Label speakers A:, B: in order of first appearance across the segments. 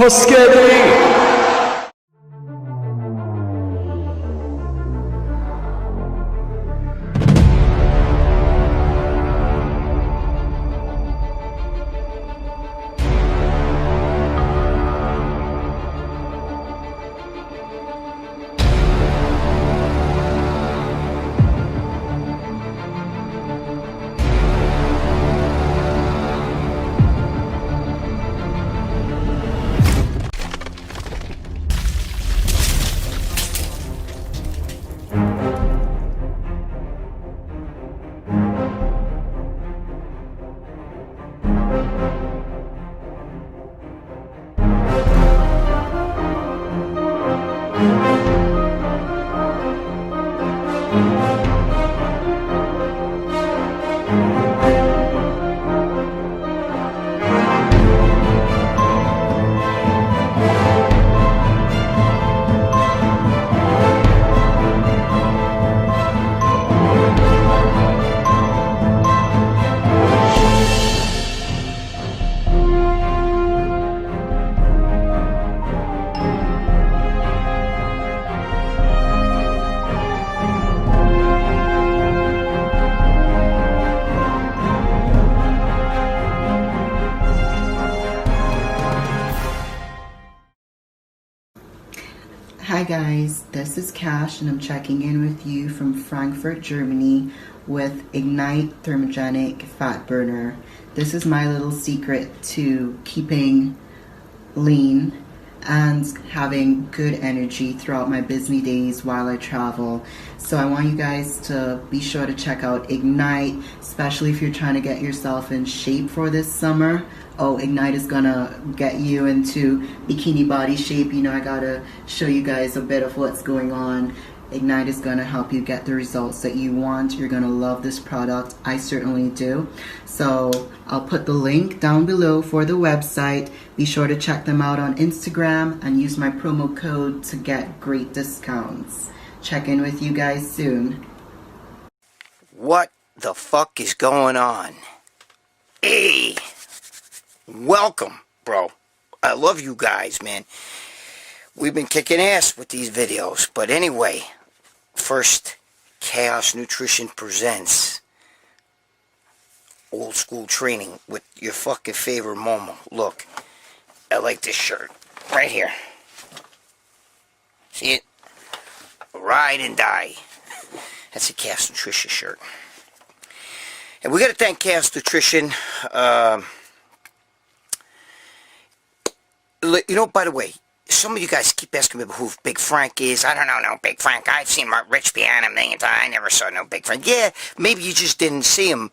A: Poscheri!
B: Hi guys, this is Cash and I'm checking in with you from Frankfurt, Germany with Ignite Thermogenic Fat Burner. This is my little secret to keeping lean and having good energy throughout my busy days while I travel. So I want you guys to be sure to check out Ignite, especially if you're trying to get yourself in shape for this summer. Oh, Ignite is gonna get you into bikini body shape. You know, I gotta show you guys a bit of what's going on. Ignite is gonna help you get the results that you want. You're gonna love this product. I certainly do. So I'll put the link down below for the website. Be sure to check them out on Instagram and use my promo code to get great discounts. Check in with you guys soon.
C: What the fuck is going on? Hey! Welcome, bro. I love you guys, man. We've been kicking ass with these videos. But anyway, first, Chaos Nutrition presents old school training with your fucking favorite Momo. Look, I like this shirt. Right here. See it? Ride and die. That's a Chaos Nutrition shirt. And we gotta thank Chaos Nutrition. You know, by the way, some of you guys keep asking me who Big Frank is. I don't know no Big Frank. I've seen Rich Piana a million times. I never saw no Big Frank. Yeah, maybe you just didn't see him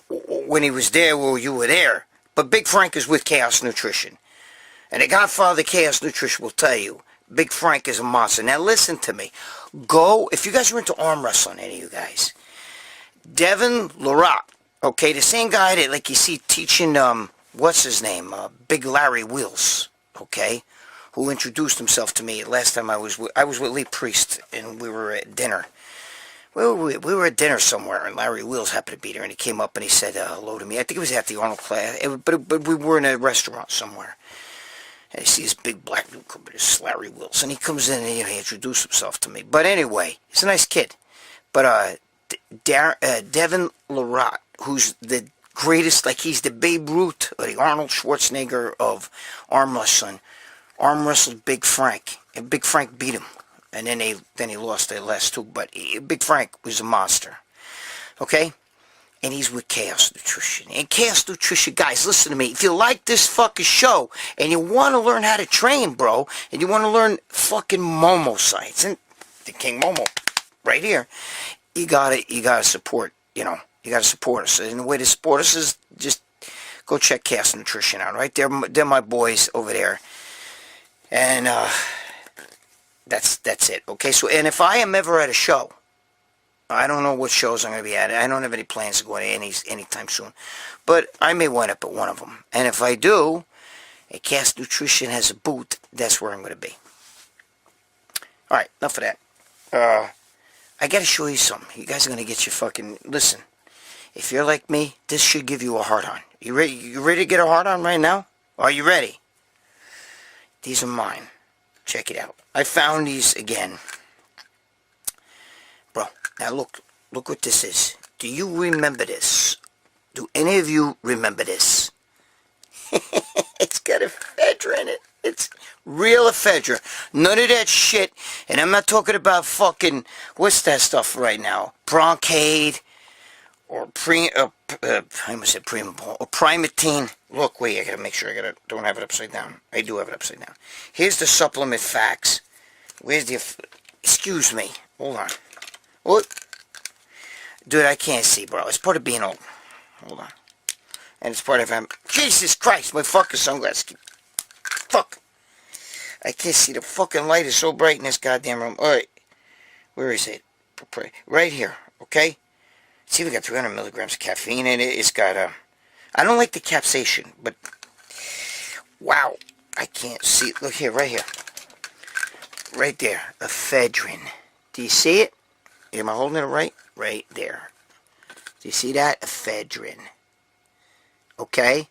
C: when he was there or you were there. But Big Frank is with Chaos Nutrition. And the Godfather of Chaos Nutrition will tell you, Big Frank is a monster. Now listen to me. Go, if you guys are into arm wrestling, any of you guys, Devin Larat, okay, the same guy that, like, you see teaching, what's his name, Big Larry Wheels, okay, who introduced himself to me last time I was with Lee Priest, and we were at dinner. We were at dinner somewhere, and Larry Wheels happened to be there, and he came up and he said hello to me. I think it was at the Arnold class, but we were in a restaurant somewhere. And I see this big black dude come, this Larry Wheels, and he comes in and he introduced himself to me. But anyway, he's a nice kid. But Devin Larat, who's the greatest, like he's the Babe Ruth or the Arnold Schwarzenegger of arm wrestling. Arm wrestled Big Frank, and Big Frank beat him, and then he lost the last two. But Big Frank was a monster, okay? And he's with Chaos Nutrition. And Chaos Nutrition, guys, listen to me. If you like this fucking show and you want to learn how to train, bro, and you want to learn fucking Momo science and the King Momo, right here, you gotta support. You know, you gotta support us. And the way to support us is just go check Chaos Nutrition out. Right, they're my boys over there. And that's it. Okay, so and if I am ever at a show, I don't know what shows I'm going to be at. I don't have any plans to go to any anytime soon, but I may wind up at one of them. And if I do, a Chaos Nutrition has a booth. That's where I'm going to be. All right, enough of that. I got to show you something. You guys are going to get your fucking listen. If you're like me, this should give you a hard on. You ready? You ready to get a hard on right now? Are you ready? These are mine. Check it out. I found these again. Bro, now look what this is. Do you remember this? Do any of you remember this? It's got ephedra in it. It's real ephedra. None of that shit. And I'm not talking about fucking, what's that stuff right now? Broncaid or I almost said Primabol or Primatine. Look, wait, I gotta make sure don't have it upside down. I do have it upside down. Here's the supplement facts. Where's the, excuse me. Hold on. What? Dude, I can't see, bro. It's part of being old. Hold on. And it's part of Jesus Christ, my fucking sunglasses. Fuck. I can't see. The fucking light is so bright in this goddamn room. Alright. Where is it? Right here. Okay? See, we got 300 milligrams of caffeine in it. It's got I don't like the capsaicin, but wow. I can't see. Look here, right here. Right there. Ephedrine. Do you see it? Am I holding it right? Right there. Do you see that? Ephedrine. Okay?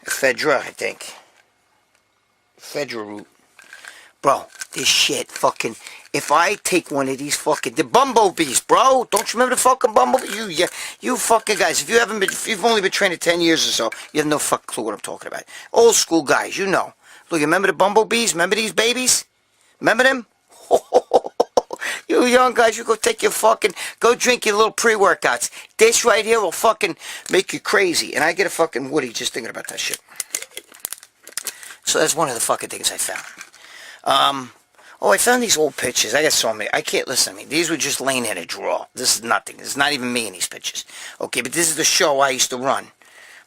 C: Ephedra, I think. Ephedra root. Bro, this shit fucking... If I take one of these fucking... The bumblebees, bro! Don't you remember the fucking bumblebee? You fucking guys, if you've only been training 10 years or so, you have no fucking clue what I'm talking about. Old school guys, you know. Look, you remember the bumblebees? Remember these babies? Remember them? You young guys, you go take your fucking... Go drink your little pre-workouts. This right here will fucking make you crazy. And I get a fucking woody just thinking about that shit. So that's one of the fucking things I found. Oh, I found these old pictures. I got so many. I can't listen to me. These were just laying in a drawer. This is nothing. It's not even me in these pictures. Okay, but this is the show I used to run.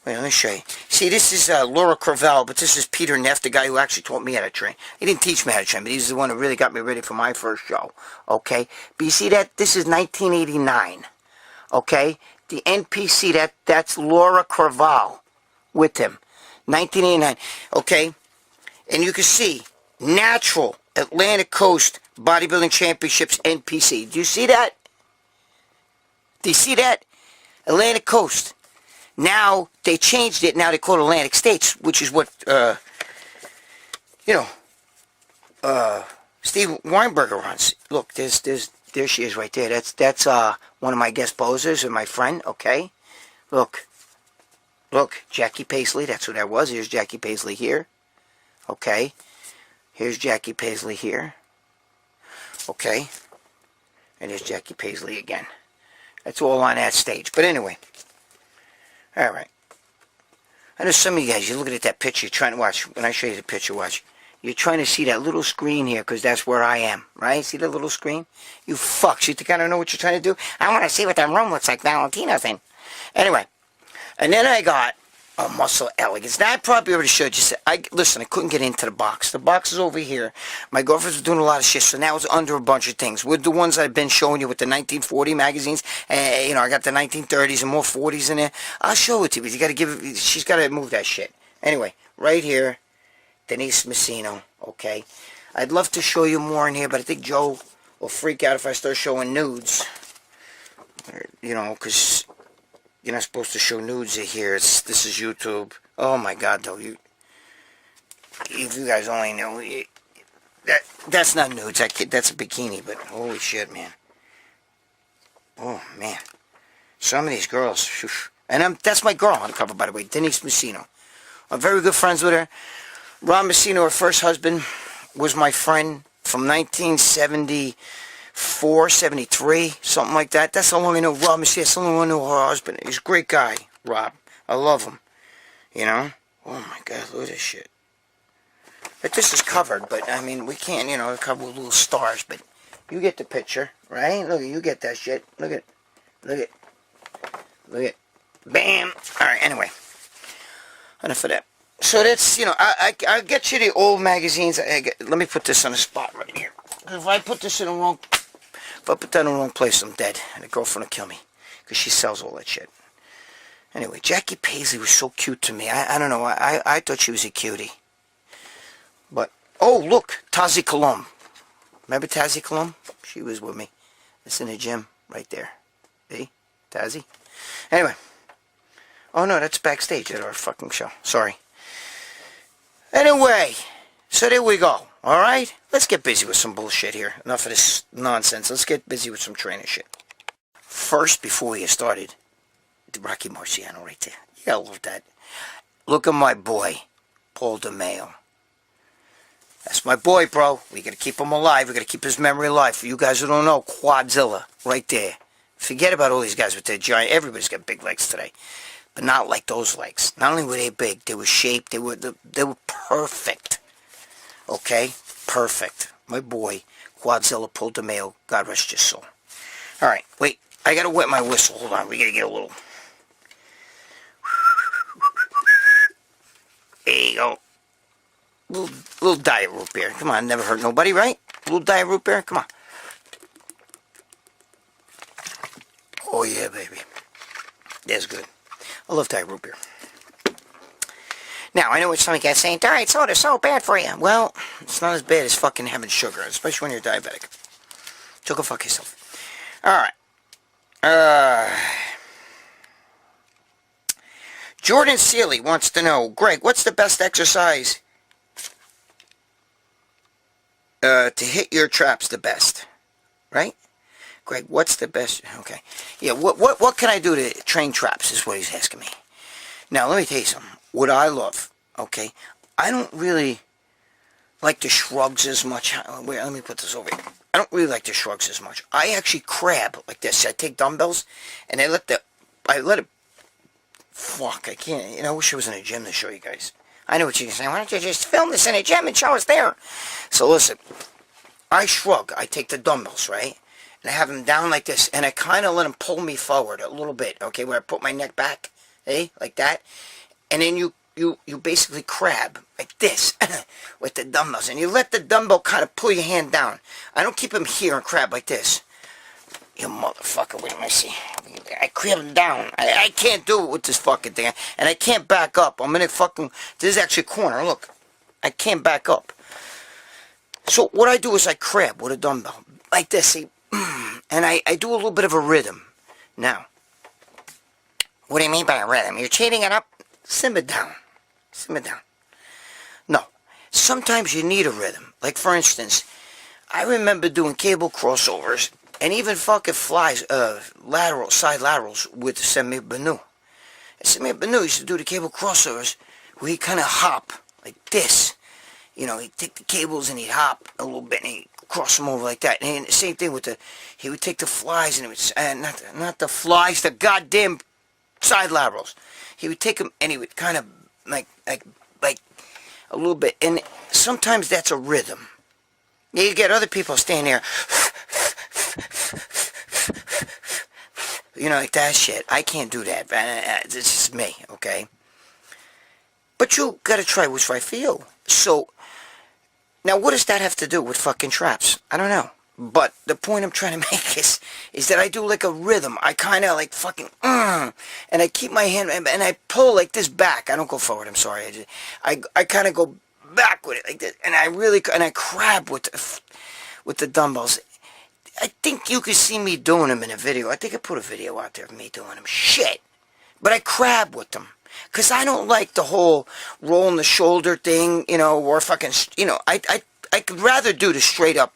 C: Wait, let me show you. See, this is Laura Cravell, but this is Peter Neff, the guy who actually taught me how to train. He didn't teach me how to train, but he's the one who really got me ready for my first show. Okay? But you see that? This is 1989. Okay? The NPC, that's Laura Cravell with him. 1989. Okay? And you can see, natural Atlantic Coast Bodybuilding Championships NPC. Do you see that? Do you see that? Atlantic Coast. Now, they changed it. Now they call it Atlantic States, which is what, Steve Weinberger runs. Look, there she is right there. That's one of my guest posers and my friend, okay? Look, Jackie Paisley, that's who that was. Here's Jackie Paisley here, okay? Here's Jackie Paisley here, okay? And there's Jackie Paisley again. That's all on that stage. But anyway, all right. I know some of you guys, you're looking at that picture, you're trying to watch. When I show you the picture, watch. You're trying to see that little screen here, because that's where I am, right? See the little screen? You fucks, you think I don't know what you're trying to do? I want to see what that room looks like Valentino's in. Anyway, and then I got a Muscle Elegance. Now, I probably already showed you. Listen, I couldn't get into the box. The box is over here. My girlfriend's doing a lot of shit, so now it's under a bunch of things. With the ones I've been showing you with the 1940 magazines, I got the 1930s and more 40s in there. I'll show it to you, but you gotta she's gotta move that shit. Anyway, right here, Denise Messino, okay? I'd love to show you more in here, but I think Joe will freak out if I start showing nudes. Because you're not supposed to show nudes in here. This is YouTube. Oh my God, though. If you guys only know, that's not nudes. That's a bikini, but holy shit, man. Oh, man. Some of these girls. And that's my girl on the cover, by the way, Denise Messino. I'm very good friends with her. Ron Messino, her first husband, was my friend from 1974, 73, something like that. That's how long I know Rob Messino. That's how long I know her husband. He's a great guy, Rob. I love him. Oh my God, look at this shit. But this is covered, but I mean, we can't, cover with little stars, but you get the picture, right? Look, you get that shit. Look at it. Bam. All right, anyway. Enough of that. So that's, I'll get you the old magazines. Let me put this on a spot right here. If I put that in the wrong place, I'm dead. And the girlfriend will kill me. Because she sells all that shit. Anyway, Jackie Paisley was so cute to me. I don't know. I thought she was a cutie. But, oh, look. Tazi Colomb. Remember Tazi Colomb? She was with me. It's in the gym right there. See? Tazi? Anyway. Oh, no, that's backstage at our fucking show. Sorry. Anyway, So there we go. All right? Let's get busy with some bullshit here. Enough of this nonsense. Let's get busy with some training shit. First, before we get started, the Rocky Marciano right there. You gotta love that. Look at my boy, Paul DeMeo. That's my boy, bro. We gotta keep him alive. We gotta keep his memory alive. For you guys who don't know, Quadzilla, right there. Forget about all these guys with their giant... Everybody's got big legs today. But not like those legs. Not only were they big, they were shaped. They were perfect. Okay? Perfect. My boy, Quadzilla, Paul DeMeo. God rest his soul. Alright, wait. I gotta wet my whistle. Hold on. We gotta get a little... There you go. Little diet root beer. Come on, never hurt nobody, right? Little diet root beer. Come on. Oh, yeah, baby. That's good. I love diet root beer. Now, I know what some of you guys saying, diet soda's so bad for you. Well, it's not as bad as fucking having sugar, especially when you're diabetic. So go fuck yourself. Alright. Jordan Seeley wants to know, Greg, what's the best exercise to hit your traps the best? Right? Greg, what's the best? Okay. Yeah, what can I do to train traps is what he's asking me. Now, let me tell you something. What I love, okay, I don't really like the shrugs as much. Wait, let me put this over here. I don't really like the shrugs as much. I actually crab like this. I take dumbbells, and I let it, fuck, I can't, I wish I was in a gym to show you guys. I know what you're saying. Why don't you just film this in a gym and show us there? So listen, I shrug. I take the dumbbells, right? And I have them down like this, and I kind of let them pull me forward a little bit, okay, where I put my neck back, like that. And then you basically crab like this with the dumbbells, and you let the dumbbell kind of pull your hand down. I don't keep them here and crab like this. You motherfucker, wait a minute, see. I crab them down. I can't do it with this fucking thing, and I can't back up. I'm in a fucking, this is actually a corner, look. I can't back up. So what I do is I crab with a dumbbell, like this, see. And I do a little bit of a rhythm. Now, what do you mean by a rhythm? You're cheating it up? Simmer down. Simmer down. No. Sometimes you need a rhythm. Like, for instance, I remember doing cable crossovers and even fucking flies, side laterals with Samir Banu. Samir Banu used to do the cable crossovers where he'd kind of hop like this. He'd take the cables and he'd hop a little bit and he'd cross them over like that. And the same thing with he would take the flies and it would, not the flies, the goddamn side laterals. He would take them and he would kind of like a little bit. And sometimes that's a rhythm. You get other people standing there, like that shit. I can't do that. This is me, okay? But you gotta try what's right for you. So, now what does that have to do with fucking traps? I don't know. But the point I'm trying to make is that I do like a rhythm. I kind of like fucking, and I keep my hand, and I pull like this back. I don't go forward, I'm sorry. I kind of go back with it like this, and I crab with the dumbbells. I think you could see me doing them in a video. I think I put a video out there of me doing them. Shit. But I crab with them. Because I don't like the whole rolling the shoulder thing, or fucking, I could rather do the straight up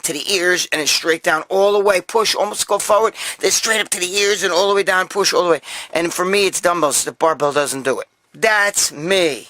C: to the ears and then straight down all the way, push, almost go forward, then straight up to the ears and all the way down, push all the way. And for me, it's dumbbells. The barbell doesn't do it. That's me.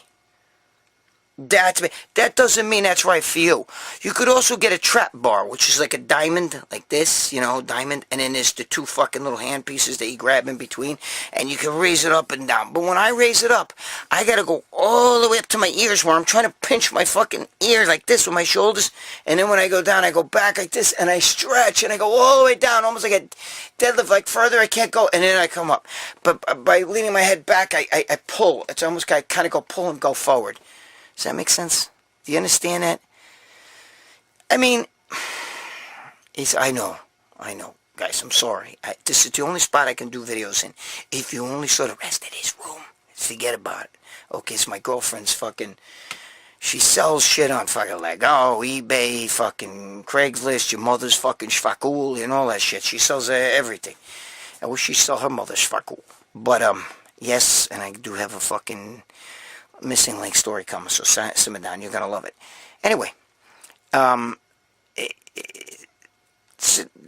C: That's me. That doesn't mean that's right for you. You could also get a trap bar, which is like a diamond, like this, diamond, and then there's the two fucking little hand pieces that you grab in between, and you can raise it up and down. But when I raise it up, I gotta go all the way up to my ears where I'm trying to pinch my fucking ears like this with my shoulders, and then when I go down, I go back like this, and I stretch, and I go all the way down, almost like a deadlift, like further I can't go, and then I come up. But by leaning my head back, I pull. It's almost I kind of go pull and go forward. Does that make sense? Do you understand that? I mean, I know. Guys, I'm sorry. This is the only spot I can do videos in. If you only saw the rest of this room, forget about it. Okay, so my girlfriend's fucking, she sells shit on fucking like, eBay, fucking Craigslist, your mother's fucking shvakul, and all that shit. She sells everything. I wish she sell her mother's shvakul. But, yes, and I do have a fucking missing link story coming, so simmer down. You're gonna love it. Anyway,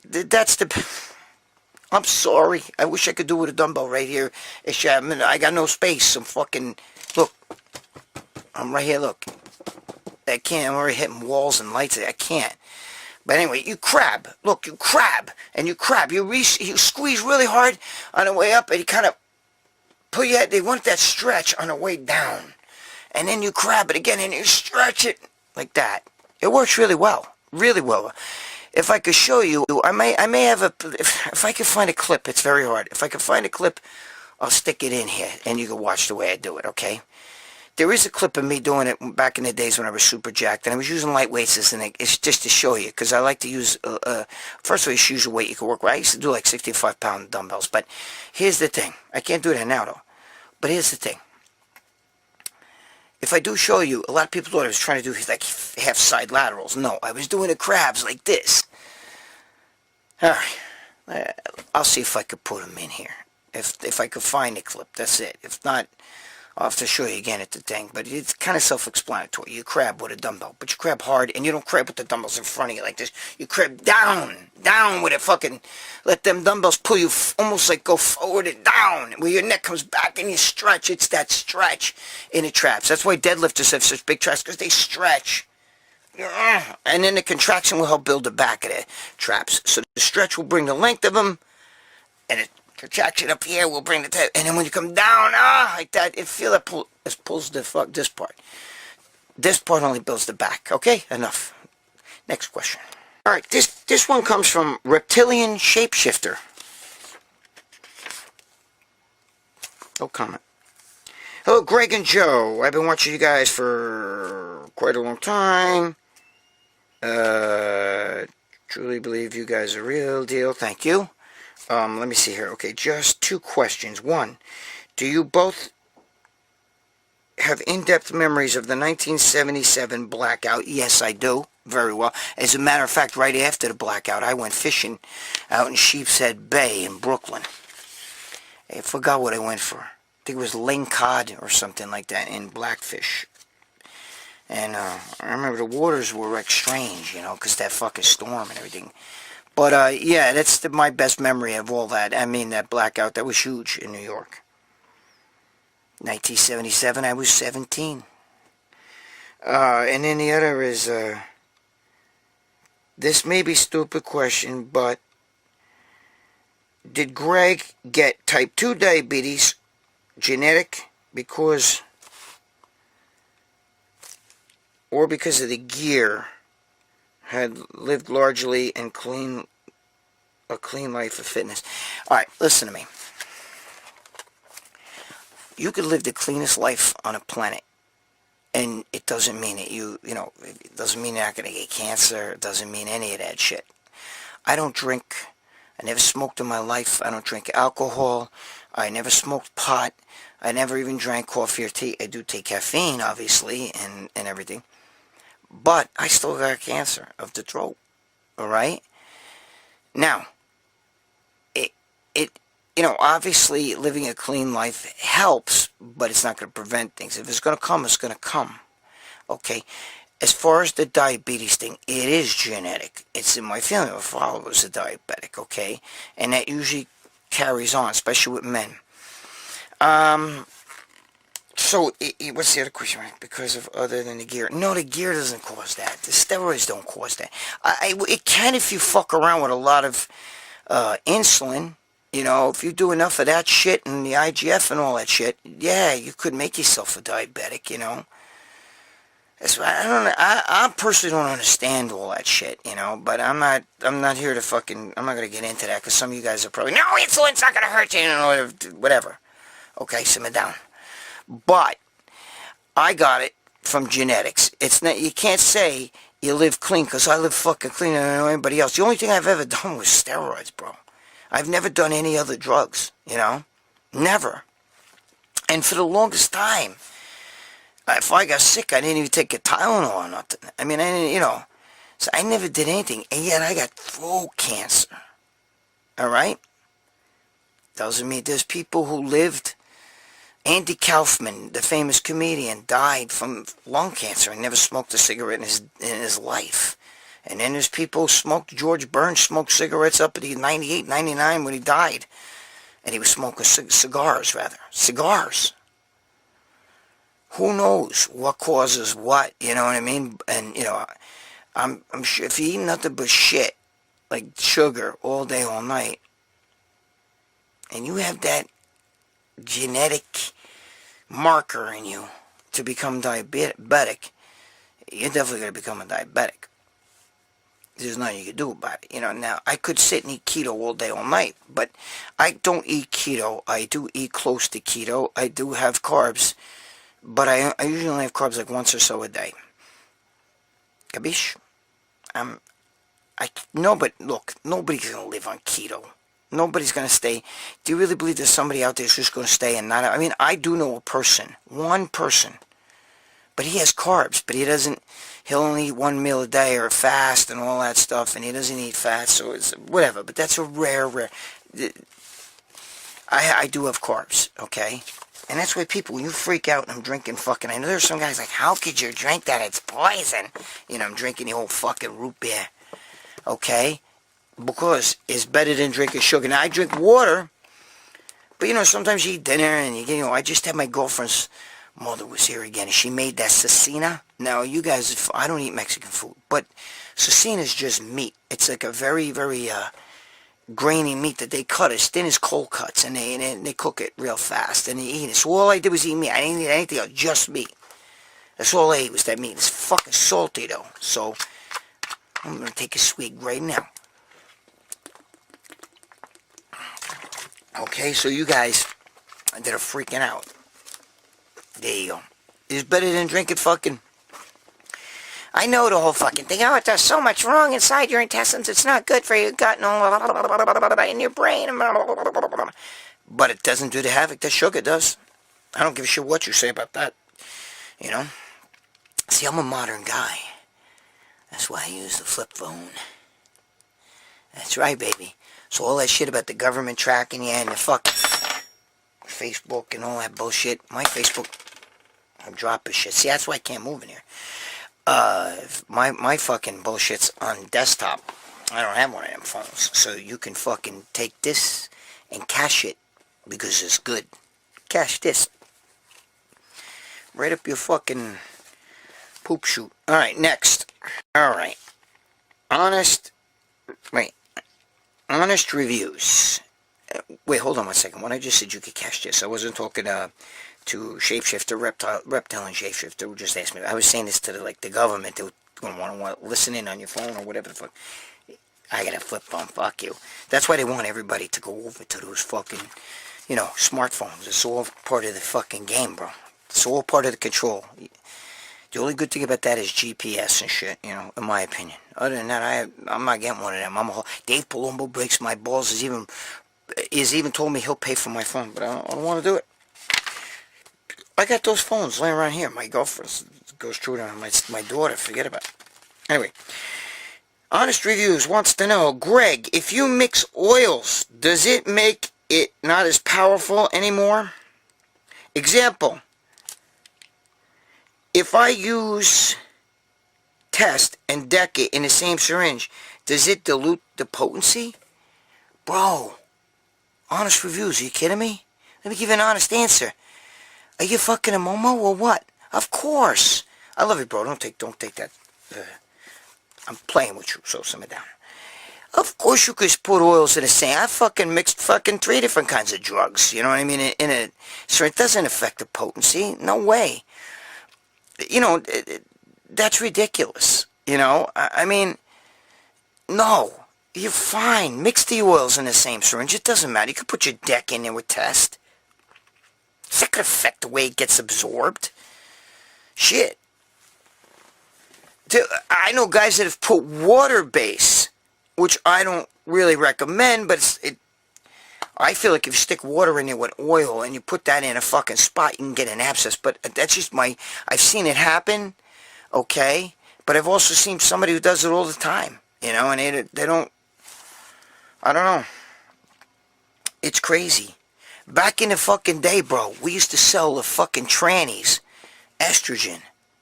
C: that's the. I'm sorry. I wish I could do it with a dumbbell right here. I got no space. I'm fucking. Look. I'm right here. Look. I can't. I'm already hitting walls and lights. I can't. But anyway, you crab. Look, you crab. And you crab. You squeeze really hard on the way up, and you kind of pull your head. They want that stretch on the way down. And then you crab it again, and you stretch it like that. It works really well. Really well. If I could show you, I may have a, if I could find a clip, it's very hard. If I could find a clip, I'll stick it in here, and you can watch the way I do it, okay? There is a clip of me doing it back in the days when I was super jacked, and I was using light weights as it's just to show you, because I like to use, first of all, you should use a weight you can work with. I used to do like 65-pound dumbbells, but here's the thing. I can't do that now, though. But here's the thing. If I do show you, a lot of people thought I was trying to do like half side laterals. No, I was doing the crabs like this. Alright. I'll see if I could put them in here. If I could find a clip, that's it. If not, I'll have to show you again at the thing. But it's kind of self-explanatory. You crab with a dumbbell, but you crab hard, and you don't crab with the dumbbells in front of you like this. You crab down with it. Fucking let them dumbbells pull you almost like go forward and down, where your neck comes back and you stretch. It's that stretch in the traps. That's why deadlifters have such big traps, because they stretch. And then the contraction will help build the back of the traps. So the stretch will bring the length of them, and the contraction up here will bring the and then when you come down, like that, it feel that pulls this part. This part only builds the back. Okay, enough. Next question. All right, this one comes from Reptilian Shapeshifter. No comment. Hello, Greg and Joe. I've been watching you guys for quite a long time. Truly believe you guys are real deal. Thank you. Let me see here. Okay, just two questions. One, do you both have in-depth memories of the 1977 blackout? Yes, I do. Very well. As a matter of fact, right after the blackout, I went fishing out in Sheepshead Bay in Brooklyn. I forgot what I went for. I think it was lingcod or something like that in Blackfish. And I remember the waters were like strange, you know, because that fucking storm and everything. But yeah, that's my best memory of all that. I mean, that blackout, that was huge in New York. 1977, I was 17. And then the other is, this may be a stupid question, but did Greg get type 2 diabetes, genetic, because of the gear, had lived largely and a clean life of fitness? Alright, listen to me. You could live the cleanest life on a planet, and it doesn't mean that it doesn't mean you're not going to get cancer. It doesn't mean any of that shit. I don't drink. I never smoked in my life. I don't drink alcohol. I never smoked pot. I never even drank coffee or tea. I do take caffeine, obviously, and everything. But I still got cancer of the throat. Alright? Now, obviously living a clean life helps, but it's not going to prevent things. If it's going to come, it's going to come. Okay? As far as the diabetes thing, it is genetic. It's in my family. My father was a diabetic, okay? And that usually carries on, especially with men. So, what's the other question? Because of other than the gear? No, the gear doesn't cause that. The steroids don't cause that. It can if you fuck around with a lot of insulin. You know, if you do enough of that shit and the IGF and all that shit, yeah, you could make yourself a diabetic, you know. That's why I personally don't understand all that shit, you know, but I'm not here to fucking, I'm not going to get into that, because some of you guys are probably, no, insulin's not going to hurt you, you know, whatever. Okay, simmer down. But I got it from genetics. It's not, you can't say you live clean, because I live fucking cleaner than anybody else. The only thing I've ever done was steroids, bro. I've never done any other drugs, you know? Never. And for the longest time, if I got sick, I didn't even take a Tylenol or nothing. I mean, I didn't, you know. So I never did anything, and yet I got throat cancer. Alright? Doesn't mean there's people who lived Andy Kaufman, the famous comedian, died from lung cancer and never smoked a cigarette in his life. And then there's people who smoked. George Burns smoked cigarettes up at 98, 99 when he died. And he was smoking cigars, rather. Cigars. Who knows what causes what, you know what I mean? And, you know, I'm sure if you eat nothing but shit, like sugar, all day, all night, and you have that genetic marker in you to become diabetic, you're definitely going to become a diabetic. There's nothing you can do about it. You know, now, I could sit and eat keto all day, all night, but I don't eat keto. I do eat close to keto. I do have carbs, but I usually only have carbs like once or so a day. Capiche? No, but look, nobody's going to live on keto. Nobody's going to stay. Do you really believe there's somebody out there who's just going to stay and not? I mean, I do know a person, one person, but he has carbs, but he'll only eat one meal a day or fast and all that stuff, and he doesn't eat fat, so it's whatever, but that's a rare. I do have carbs, okay? And that's why people, when you freak out and I'm drinking fucking, I know there's some guys like, how could you drink that? It's poison. You know, I'm drinking the whole fucking root beer, okay? Because it's better than drinking sugar. Now, I drink water, but, you know, sometimes you eat dinner and, you know, I just had my girlfriend's mother was here again, and she made that cecina. Now, you guys, I don't eat Mexican food, but cecina is just meat. It's like a very, very grainy meat that they cut as thin as cold cuts, and they cook it real fast, and they eat it. So all I did was eat meat. I didn't eat anything else, just meat. That's all I ate was that meat. It's fucking salty, though. So I'm going to take a swig right now. Okay, so you guys that are freaking out, there you go. It's better than drinking fucking... I know the whole fucking thing. Oh, it does so much wrong inside your intestines. It's not good for your gut and in your brain. But it doesn't do the havoc that sugar does. I don't give a shit what you say about that. You know? See, I'm a modern guy. That's why I use the flip phone. That's right, baby. So all that shit about the government tracking you and the fucking Facebook and all that bullshit. My Facebook, I'm dropping shit. See, that's why I can't move in here. My fucking bullshit's on desktop. I don't have one of them phones. So you can fucking take this and cache it because it's good. Cache this. Right up your fucking poop chute. Alright, next. Alright. Honest reviews. Wait, hold on one second. When I just said you could cache this, I wasn't talking to Shapeshifter, Reptile and Shapeshifter who just asked me. I was saying this to the government. They would want to listen in on your phone or whatever the fuck. I got a flip phone. Fuck you. That's why they want everybody to go over to those fucking, you know, smartphones. It's all part of the fucking game, bro. It's all part of the control. The only good thing about that is GPS and shit, you know, in my opinion. Other than that, I'm not getting one of them. Dave Palumbo breaks my balls. He's even told me he'll pay for my phone, but I don't want to do it. I got those phones laying around here. My girlfriend goes through them. My daughter, forget about it. Anyway, Honest Reviews wants to know, Greg, if you mix oils, does it make it not as powerful anymore? Example, if I use Test and Deca in the same syringe, does it dilute the potency? Bro, Honest Reviews, are you kidding me? Let me give you an honest answer. Are you fucking a momo or what? Of course. I love you, bro. Don't take that. I'm playing with you, so simmer down. Of course you could put oils in the same. I fucking mixed 3 different kinds of drugs. You know what I mean? So it doesn't affect the potency. No way. You know, that's ridiculous. You know? I mean, no. You're fine. Mix the oils in the same syringe. It doesn't matter. You could put your deck in there with Test. It's not going to affect the way it gets absorbed. Shit. I know guys that have put water base, which I don't really recommend, but I feel like if you stick water in there with oil and you put that in a fucking spot, you can get an abscess. But that's just I've seen it happen, okay? But I've also seen somebody who does it all the time, you know, and they don't, I don't know. It's crazy. Back in the fucking day, bro, we used to sell the fucking trannies estrogen.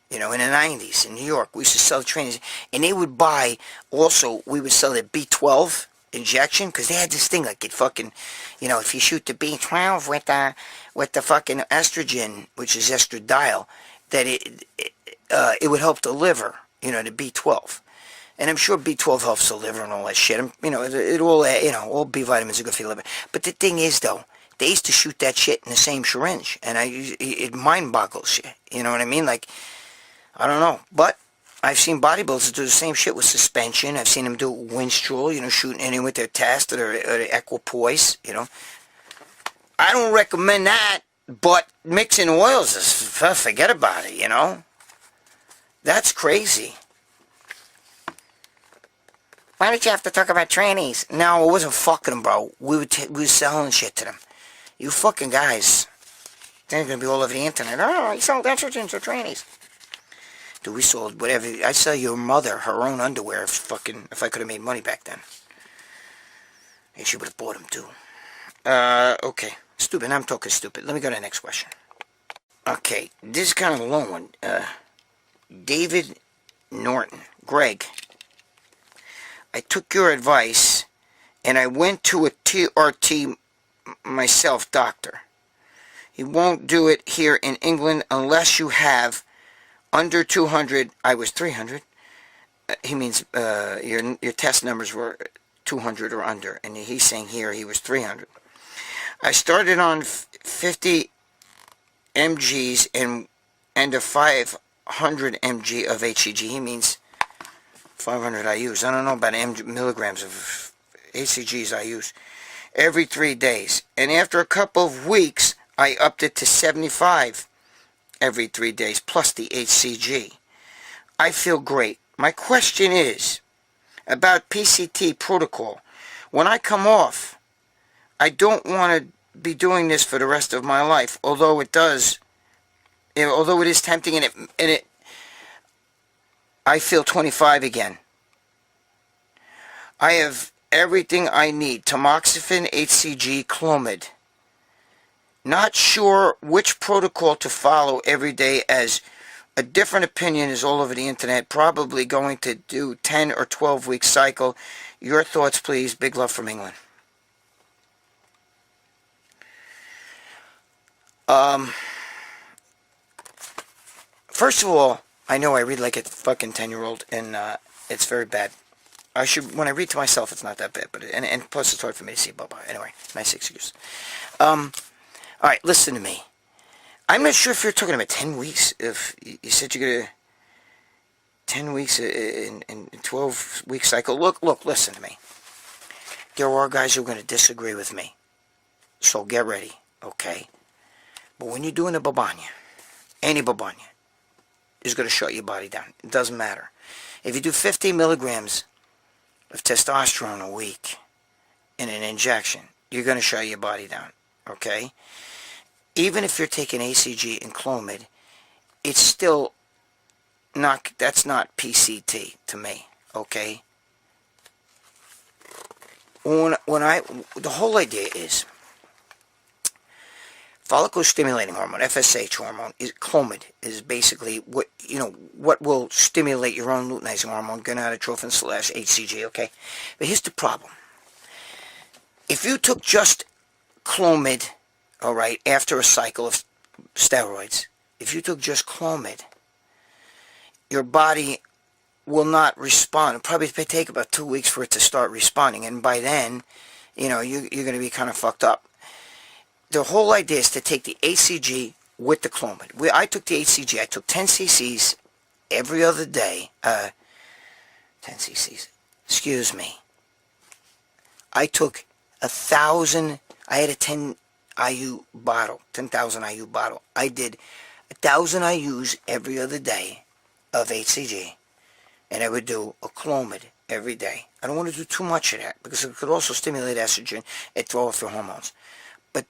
C: You know, in the 90s in New York, we used to sell trannies. And they would buy, also, we would sell the B12 injection, because they had this thing like it fucking, you know, if you shoot the B12 with the fucking estrogen, which is estradiol, that it would help the liver, you know, the B12. And I'm sure B12 helps the liver and all that shit. You know, it all, you know, all B vitamins are good for your liver. But the thing is, though, they used to shoot that shit in the same syringe, and it mind boggles you. You know what I mean? Like, I don't know, but I've seen bodybuilders do the same shit with suspension. I've seen them do Winstrol, you know, shooting in with their test or their equipoise, you know. I don't recommend that, but mixing oils is, forget about it, you know. That's crazy. Why did you have to talk about trannies? No, I wasn't fucking them, bro. We were selling shit to them. You fucking guys, they're gonna be all over the internet. Oh, he sold estrogen to trannies. Dude, we sold whatever. I sell your mother her own underwear if I could have made money back then. And she would have bought them too. Okay. Stupid. I'm talking stupid. Let me go to the next question. Okay. This is kind of a long one. David Norton. Greg. I took your advice and I went to a TRT myself doctor. He won't do it here in England unless you have under 200. I was 300. He means your test numbers were 200 or under, and he's saying here he was 300. I started on 50 mgs and a 500 mg of HCG. He means 500 IUs. I don't know about milligrams of HCGs I use every 3 days, and after a couple of weeks I upped it to 75 every 3 days, plus the HCG. I feel great. My question is about PCT protocol. When I come off, I don't want to be doing this for the rest of my life, although it does, although it is tempting, and it I feel 25 again. I have everything I need: tamoxifen, HCG, Clomid. Not sure which protocol to follow every day, as a different opinion is all over the internet. Probably going to do 10 or 12 week cycle. Your thoughts, please. Big love from England. First of all, I know I read like a fucking 10-year-old, and it's very bad. When I read to myself, it's not that bad, but and plus it's hard for me to see. Bye-bye. Anyway, nice excuse. All right, listen to me. I'm not sure if you're talking about 10 weeks. If you said you're going to 10 weeks in 12-week cycle. Look, listen to me. There are guys who are going to disagree with me. So get ready, okay? But when you're doing a babanya, any babanya is going to shut your body down. It doesn't matter. If you do 50 milligrams of testosterone a week in an injection, you're going to shut your body down, okay? Even if you're taking HCG and Clomid, it's still not, that's not PCT to me, okay? The whole idea is follicle stimulating hormone, FSH hormone, Clomid is basically what will stimulate your own luteinizing hormone, gonadotrophin / HCG, okay? But here's the problem. If you took just Clomid, all right, after a cycle of steroids, if you took just Clomid, your body will not respond. It'll probably take about 2 weeks for it to start responding, and by then, you're going to be kind of fucked up. The whole idea is to take the HCG with the Clomid. I took the HCG. I took 10 cc's every other day. 10 cc's. Excuse me. I took 1,000. I had a 10 IU bottle, 10,000 IU bottle. I did 1,000 IUs every other day of HCG, and I would do a Clomid every day. I don't want to do too much of that because it could also stimulate estrogen and throw off your hormones. But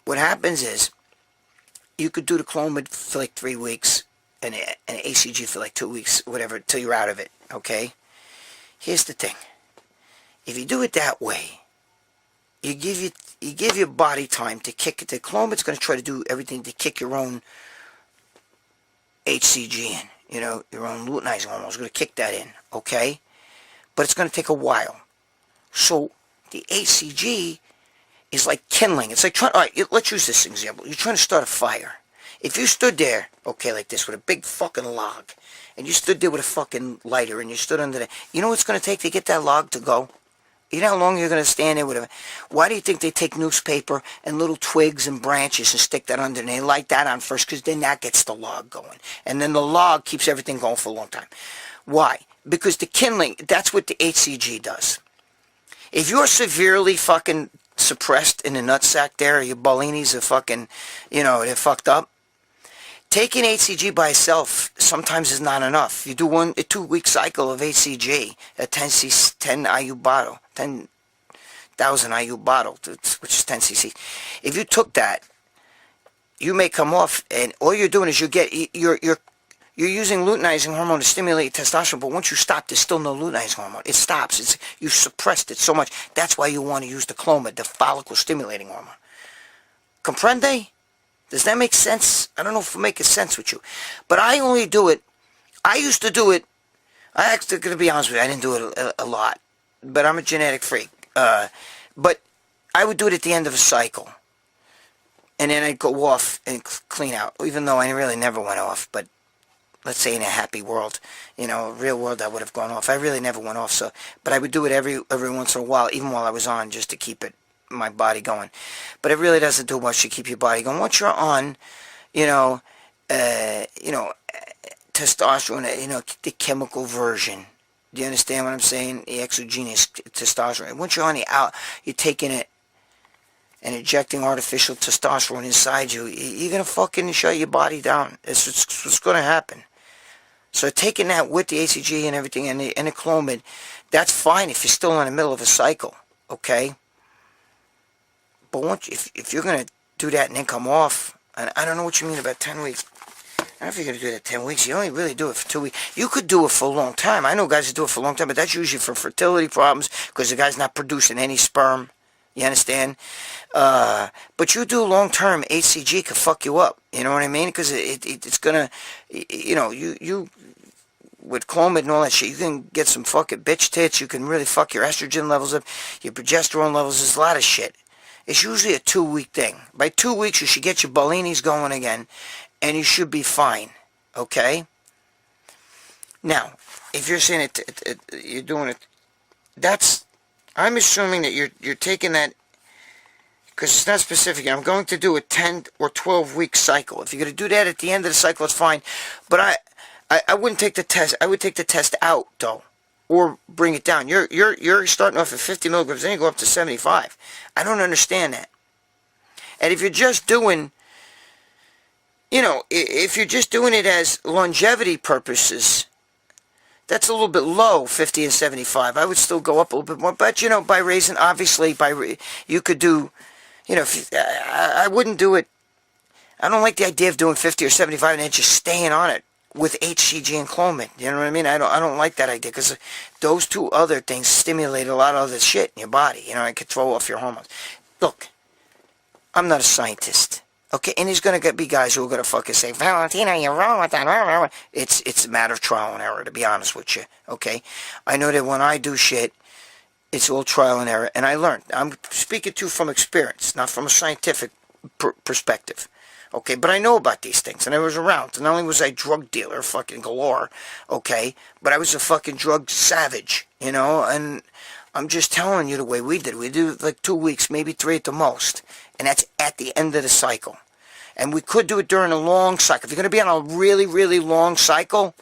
C: what happens is you could do the Clomid for like 3 weeks and HCG for like 2 weeks, whatever, till you're out of it, okay? Here's the thing. If you do it that way, you give you give your body time to kick it. The Clomid's going to try to do everything to kick your own HCG in. You know, your own luteinizing hormone is going to kick that in, okay? But it's going to take a while. So the HCG is like kindling. It's like trying, all right, let's use this example. You're trying to start a fire. If you stood there, okay, like this, with a big fucking log, and you stood there with a fucking lighter, and you stood under the, you know what it's going to take to get that log to go? You know how long you're going to stand there with a... Why do you think they take newspaper and little twigs and branches and stick that under and they light that on first? Because then that gets the log going. And then the log keeps everything going for a long time. Why? Because the kindling, that's what the HCG does. If you're severely fucking suppressed in the nutsack there, your Bellinis are fucking, you know, they're fucked up, taking HCG by itself sometimes is not enough. You do a 2-week cycle of HCG, a 10 IU bottle, 10,000 IU bottle, which is 10 cc. If you took that, you may come off, and all you're doing is you're using luteinizing hormone to stimulate testosterone. But once you stop, there's still no luteinizing hormone. It stops. You suppressed it so much. That's why you want to use the Clomid, the follicle stimulating hormone. Comprende? Does that make sense? I don't know if it makes sense with you. But I only do it. I used to do it. I actually, to be honest with you, I didn't do it a lot. But I'm a genetic freak. But I would do it at the end of a cycle. And then I'd go off and clean out. Even though I really never went off. But let's say in a happy world, you know, real world, I would have gone off. I really never went off. But I would do it every once in a while, even while I was on, just to keep my body going. But it really doesn't do much to keep your body going. Once you're on, testosterone, the chemical version. Do you understand what I'm saying? The exogenous testosterone. Once you're on the out, you're taking it and injecting artificial testosterone inside you. You're gonna fucking shut your body down. It's what's gonna happen. So taking that with the HCG and everything and the Clomid, that's fine if you're still in the middle of a cycle, okay? But once, if you're going to do that and then come off, and I don't know what you mean about 10 weeks. I don't know if you're going to do that 10 weeks. You only really do it for 2 weeks. You could do it for a long time. I know guys that do it for a long time, but that's usually for fertility problems because the guy's not producing any sperm. You understand? But you do long-term, HCG could fuck you up. You know what I mean? Because it's going to, you with Clomid and all that shit, you can get some fucking bitch tits. You can really fuck your estrogen levels up, your progesterone levels. There's a lot of shit. It's usually a 2-week thing. By 2 weeks, you should get your Bellinis going again, and you should be fine. Okay? Now, if you're saying you're doing it, I'm assuming that you're taking that, because it's not specific. I'm going to do a 10 or 12-week cycle. If you're going to do that at the end of the cycle, it's fine. But I wouldn't take the test. I would take the test out, though. Or bring it down. You're starting off at 50 milligrams, then you go up to 75. I don't understand that. And if you're just doing, if you're just doing it as longevity purposes, that's a little bit low, 50 and 75. I would still go up a little bit more. But, by raising, obviously, you could do, I wouldn't do it. I don't like the idea of doing 50 or 75 and then just staying on it with HCG and Clomid. You know what I mean? I don't like that idea because those two other things stimulate a lot of other shit in your body. It could throw off your hormones. Look, I'm not a scientist. Okay, and there's going to be guys who are going to fucking say, Valentino, you're wrong with that. It's a matter of trial and error, to be honest with you. Okay? I know that when I do shit, it's all trial and error, and I learned. I'm speaking to you from experience, not from a scientific perspective. Okay, but I know about these things, and I was around. And not only was I a drug dealer, fucking galore, okay, but I was a fucking drug savage, and I'm just telling you the way we did. We did like 2 weeks, maybe 3 at the most, and that's at the end of the cycle. And we could do it during a long cycle. If you're going to be on a really, really long cycle,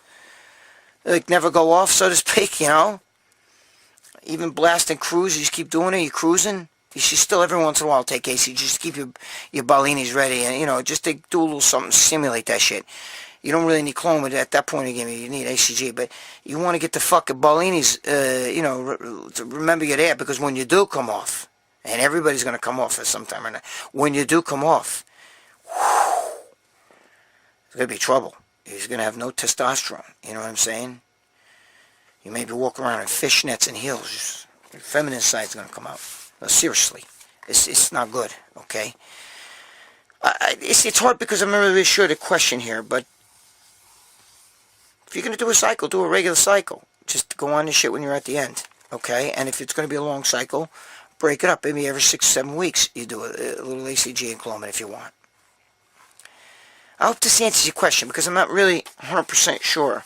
C: like never go off, so to speak, even blast and cruise, you just keep doing it, you're cruising. You should still every once in a while take HCG just to keep your Bellinis ready and, just to do a little something to stimulate that shit. You don't really need Clomid at that point of the game. You need HCG, but you want to get the fucking Bellinis, to remember you're there because when you do come off, and everybody's going to come off at some time or not, when you do come off, it's going to be trouble. You're going to have no testosterone. You know what I'm saying? You maybe walk around in fishnets and heels. Your feminine side's going to come out. No, seriously. It's not good, okay? It's hard because I'm not really sure the question here, but if you're going to do a cycle, do a regular cycle. Just go on the shit when you're at the end, okay? And if it's going to be a long cycle, break it up. Maybe every 6-7 weeks you do a little HCG and Clomid if you want. I hope this answers your question because I'm not really 100% sure.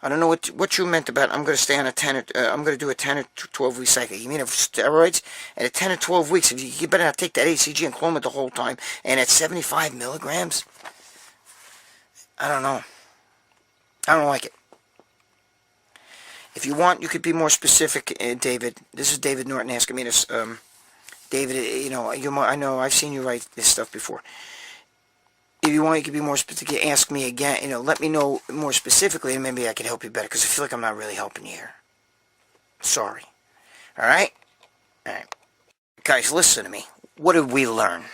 C: I don't know what you meant about I'm going to stay on a 10 or, I'm going to do a 10 or 12 week cycle. You mean of steroids? And at 10 or 12 weeks, if you better not take that HCG and Clomid the whole time. And at 75 milligrams? I don't know. I don't like it. If you want, you could be more specific, David. This is David Norton asking me this. David, you know, I know I've seen you write this stuff before. If you want, you can be more specific. Ask me again. You know, let me know more specifically, and maybe I can help you better. Because I feel like I'm not really helping you here. Sorry. All right. All right, guys, listen to me. What did we learn?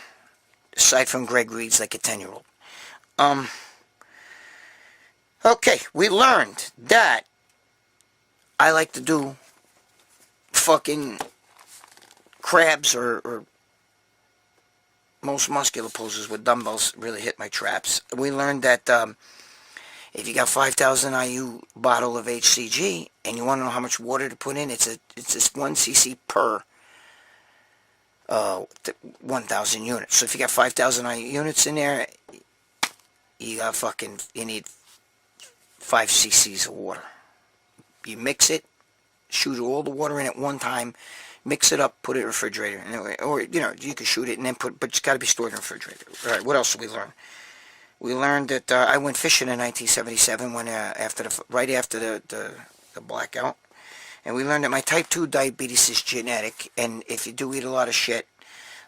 C: Aside from Greg reads like a 10-year-old. Okay, we learned that I like to do fucking crabs or most muscular poses with dumbbells really hit my traps. We learned that if you got 5,000 IU bottle of HCG and you want to know how much water to put in, it's just 1 cc per 1,000 units. So if you got 5,000 IU units in there, you need 5 cc's of water. You mix it, shoot all the water in at one time, mix it up, put it in the refrigerator, or you know, you can shoot it and then but it's got to be stored in the refrigerator. All right, what else did we learn? We learned that I went fishing in 1977 when right after the blackout, and we learned that my type 2 diabetes is genetic, and if you do eat a lot of shit,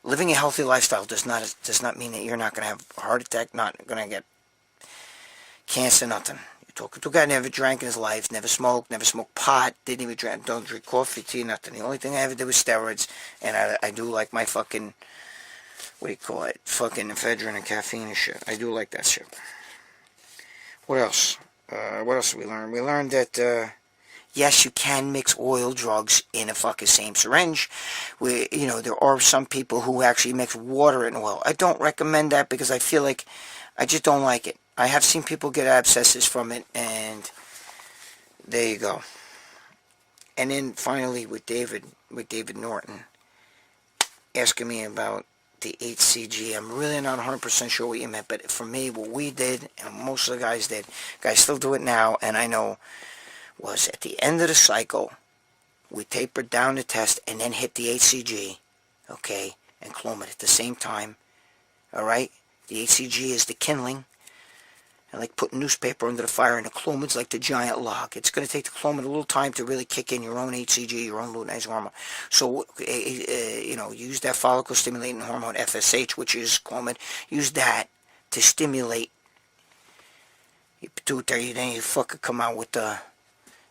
C: living a healthy lifestyle does not mean that you're not going to have a heart attack, not going to get cancer, nothing. Talking to a guy never drank in his life, never smoked pot, don't drink coffee, tea, nothing. The only thing I ever did was steroids, and I do like my fucking, what do you call it, fucking ephedrine and caffeine and shit. I do like that shit. What else? What else did we learn? We learned that, yes, you can mix oil drugs in a fucking same syringe. You know, there are some people who actually mix water and oil. I don't recommend that because I feel like, I just don't like it. I have seen people get abscesses from it, and there you go. And then finally with David Norton, asking me about the HCG. I'm really not 100% sure what you meant, but for me, what we did, and most of the guys did, guys still do it now, and I know, was at the end of the cycle, we tapered down the test and then hit the HCG, okay, and Clomid at the same time, alright? The HCG is the kindling. And like putting newspaper under the fire, and the Clomid's like the giant log. It's going to take the Clomid a little time to really kick in your own HCG, your own luteinizing hormone. So, you know, use that follicle-stimulating hormone, FSH, which is Clomid. Use that to stimulate your pituitary. Then you fucking come out with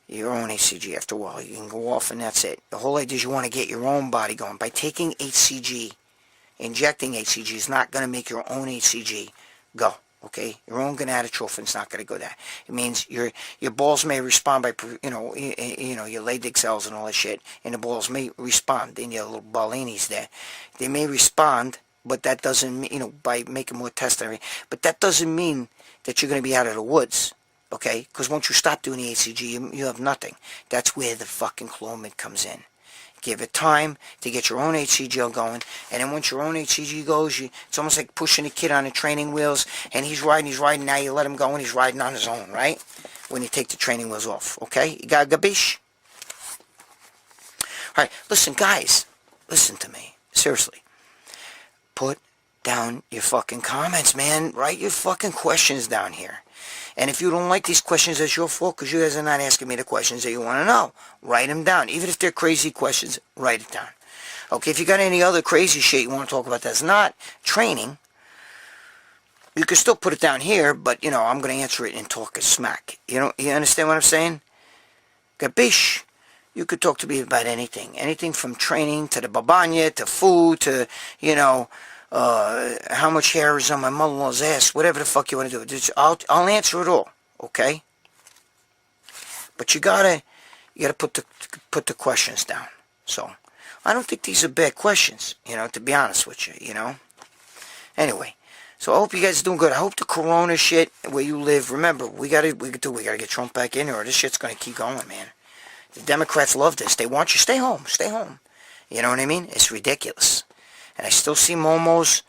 C: your own HCG after a while. You can go off, and that's it. The whole idea is you want to get your own body going. By taking HCG, injecting HCG is not going to make your own HCG go. Okay, your own gonadotrophin's not going to go there. It means your balls may respond by, you know, your Leydig cells and all that shit, and the balls may respond in your little ballinis there. They may respond, but that doesn't mean, you know, by making more tests and everything, but that doesn't mean that you're going to be out of the woods, okay? Because once you stop doing the HCG, you have nothing. That's where the fucking Clomid comes in. Give it time to get your own HCG going, and then once your own HCG goes, it's almost like pushing a kid on the training wheels, and he's riding, now you let him go, and he's riding on his own, right? When you take the training wheels off, okay? You got gabish? Alright, listen, guys, listen to me, seriously. Put down your fucking comments, man. Write your fucking questions down here. And if you don't like these questions, that's your fault, because you guys are not asking me the questions that you want to know. Write them down. Even if they're crazy questions, write it down. Okay, if you got any other crazy shit you want to talk about that's not training, you can still put it down here, but, you know, I'm going to answer it and talk a smack. You know, you understand what I'm saying? Gabish. You could talk to me about anything. Anything from training to the babanya, to food, to, you know, how much hair is on my mother-in-law's ass, whatever the fuck you want to do. I'll answer it all, okay? But you gotta put the questions down. So, all I don't think these are bad questions, to be honest with you, Anyway, so I hope you guys are doing good. I hope the corona shit where you live, remember, we gotta get Trump back in here, or this shit's gonna keep going, man. The Democrats love this. They want you, stay home, stay home. You know what I mean? It's ridiculous. And I still see momos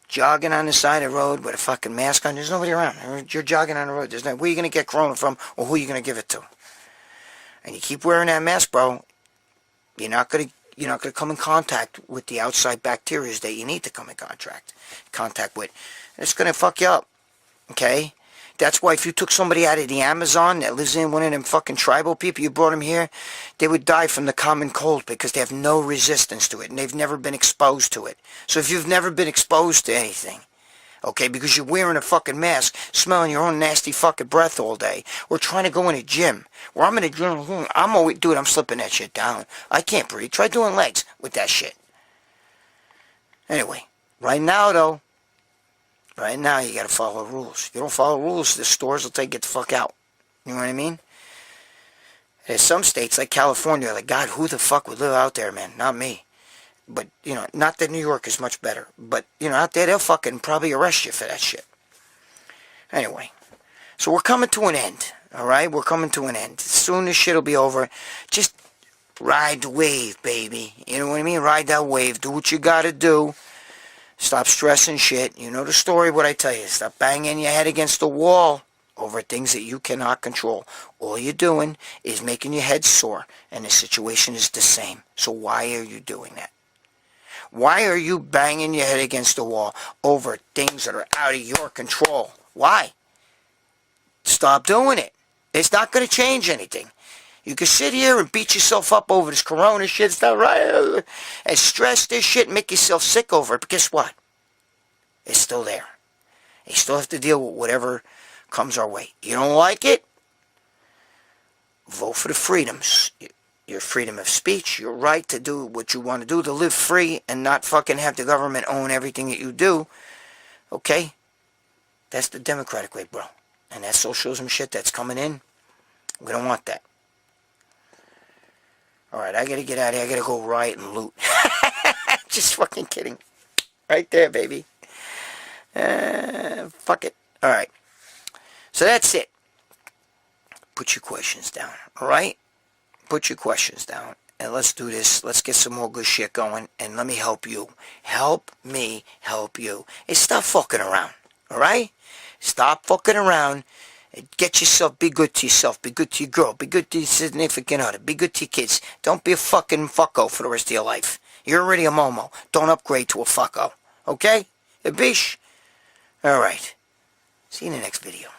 C: jogging on the side of the road with a fucking mask on. There's nobody around. You're jogging on the road. Where are you going to get corona from, or who are you going to give it to? And you keep wearing that mask, bro, you're not going to come in contact with the outside bacteria that you need to come in contact with. It's going to fuck you up, okay? That's why if you took somebody out of the Amazon that lives in one of them fucking tribal people, you brought them here, they would die from the common cold because they have no resistance to it, and they've never been exposed to it. So if you've never been exposed to anything, okay, because you're wearing a fucking mask, smelling your own nasty fucking breath all day, or trying to go in a gym, where I'm in a gym, I'm slipping that shit down. I can't breathe. Try doing legs with that shit. Anyway, right now, though, right now, you gotta follow rules. If you don't follow rules, the stores will get the fuck out. You know what I mean? There's some states, like California, like, God, who the fuck would live out there, man? Not me. But, not that New York is much better. But, out there, they'll fucking probably arrest you for that shit. Anyway. So we're coming to an end. Alright? We're coming to an end. Soon this shit'll be over. Just ride the wave, baby. You know what I mean? Ride that wave. Do what you gotta do. Stop stressing shit. You know the story, what I tell you. Stop banging your head against the wall over things that you cannot control. All you're doing is making your head sore, and the situation is the same. So why are you doing that? Why are you banging your head against the wall over things that are out of your control? Why? Stop doing it. It's not going to change anything. You can sit here and beat yourself up over this corona shit, it's not right, and stress this shit and make yourself sick over it. But guess what? It's still there. You still have to deal with whatever comes our way. You don't like it? Vote for the freedoms. Your freedom of speech, your right to do what you want to do, to live free and not fucking have the government own everything that you do. Okay? That's the democratic way, bro. And that socialism shit that's coming in, we don't want that. Alright, I gotta get out of here. I gotta go riot and loot. Just fucking kidding. Right there, baby. Fuck it. Alright. So that's it. Put your questions down. Alright? Put your questions down. And let's do this. Let's get some more good shit going. And let me help you. Help me help you. Hey, stop fucking around. Alright? Stop fucking around. Get yourself, be good to yourself, be good to your girl, be good to your significant other, be good to your kids. Don't be a fucking fucko for the rest of your life. You're already a momo. Don't upgrade to a fucko. Okay? A bish? Alright. See you in the next video.